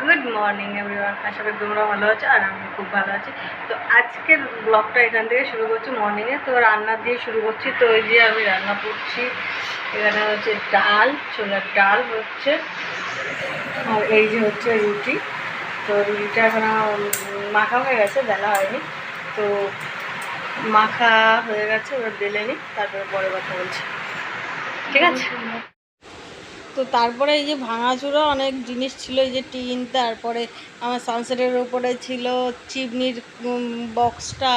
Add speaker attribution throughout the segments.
Speaker 1: Good morning everyone, আশা করি তোমরা ভালো আছো আর আমি খুব ভালো আছি। তো আজকের ব্লগটা এখান থেকে শুরু করছি মর্নিংয়ে। তো রান্না দিয়ে শুরু করছি। তো এই যে আমি রান্না করছি, এখানে হচ্ছে ডাল, ছোলার ডাল হচ্ছে, আর এই যে হচ্ছে রুটি। তো রুটিটা এখন মাখা হয়ে গেছে, বেলা হয়নি। তো মাখা হয়ে গেছে, এবার বেলে নিই, তারপরে পরে কথা বলছি, ঠিক আছে? তো তারপরে এই যে ভাঙাচুরা অনেক জিনিস ছিল, এই যে টিন, তারপরে আমার সানসেটের ওপরে ছিল চিমনির বক্সটা,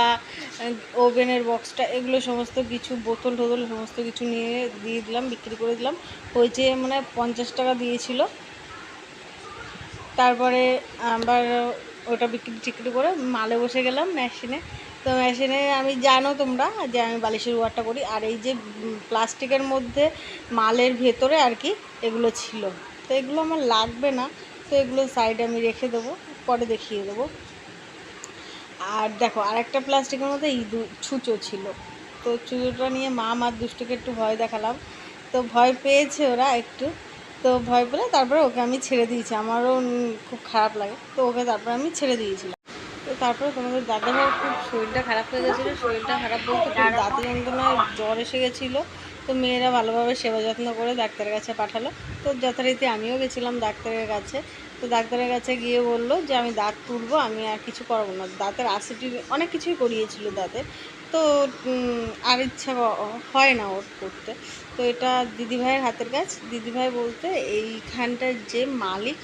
Speaker 1: ওভেনের বক্সটা, এগুলো সমস্ত কিছু, বোতল টোতল সমস্ত কিছু নিয়ে দিয়ে দিলাম, বিক্রি করে দিলাম। হয়েছে মানে 50 টাকা দিয়েছিল। তারপরে আবার ওটা বিক্রি টিক্রি করে মালে বসে গেলাম মেশিনে। তো মেশিনে আমি জানো তোমরা যে আমি বালিশের ওয়ারটা করি, আর এই যে প্লাস্টিকের মধ্যে মালের ভেতরে আর কি এগুলো ছিল। তো এগুলো আমার লাগবে না, তো এগুলো সাইডে আমি রেখে দেবো, পরে দেখিয়ে দেবো। আর দেখো আরেকটা প্লাস্টিকের মধ্যে ছুঁচো ছিল। তো ছুঁচোটা নিয়ে মা আর দুষ্টুকে একটু ভয় দেখালাম। তো ভয় পেয়েছে ওরা একটু। তো ভয় পেলে তারপরে ওকে আমি ছেড়ে দিয়েছি, আমারও খুব খারাপ লাগে, তো ওকে তারপরে আমি ছেড়ে দিয়েছিলাম। তো তারপরে তোমাদের দাদাভাইয়ের খুব শরীরটা খারাপ হয়ে গেছিলো। শরীরটা খারাপ বলতে খুব দাঁত যন্ত্রণায় জ্বর এসে গেছিলো। তো মেয়েরা ভালোভাবে সেবা যত্ন করে ডাক্তারের কাছে পাঠালো। তো যথারীতি আমিও গেছিলাম ডাক্তারের কাছে। তো ডাক্তারের কাছে গিয়ে বললো যে আমি দাঁত তুলবো, আমি আর কিছু করাবো না। দাঁতের আরসিটি অনেক কিছুই করিয়েছিল দাঁতের। তো আর ইচ্ছা হয় না ওর করতে। তো এটা দিদিভাইয়ের হাতের কাজ। দিদিভাই বলতে এইখানটার যে মালিক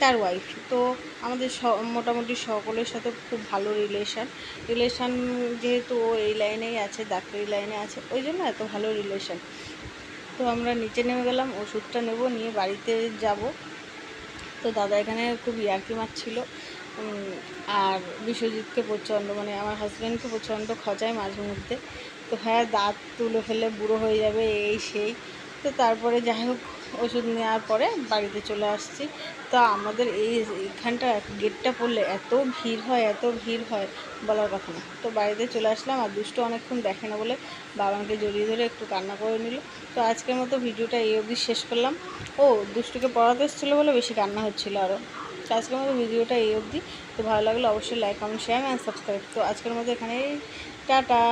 Speaker 1: তার ওয়াইফ। তো আমাদের মোটামুটি সকলের সাথে খুব ভালো রিলেশান, যেহেতু ও এই লাইনেই আছে, ডাক্তারি লাইনে আছে, ওই জন্য এত ভালো রিলেশান। তো আমরা নিচে নেমে গেলাম, ওষুধটা নেব, নিয়ে বাড়িতে যাব। তো দাদা এখানে খুব ইয়ার্কি মারছিল, আর বিশ্বজিৎকে প্রচণ্ড, মানে আমার হাজব্যান্ডকে প্রচণ্ড খচায় মাঝে মধ্যে। তো হ্যাঁ, দাঁত তুলে ফেলে বুড়ো হয়ে যাবে, এই সেই। তো তারপরে যাই হোক, ওষুধ নেওয়ার পরে বাড়িতে চলে আসছি। তো আমাদের এইখানটা গেটটা পড়লে এত ভিড় হয়, এত ভিড় হয়, বলার কথা না। তো বাড়িতে চলে আসলাম, আর দুষ্টু অনেকক্ষণ দেখে না বলে বাবাকে জড়িয়ে ধরে একটু কান্না করে নিল। তো আজকের মতো ভিডিওটা এই অবধি শেষ করলাম। ও দুষ্টুকে পড়াতে এসেছিলো বলে বেশি কান্না হচ্ছিলো আরও। তো আজকের মতো ভিডিওটা এই অবধি। তো ভালো লাগলে অবশ্যই like, comment, share and subscribe. তো আজকের মতো এখানেই টাটা।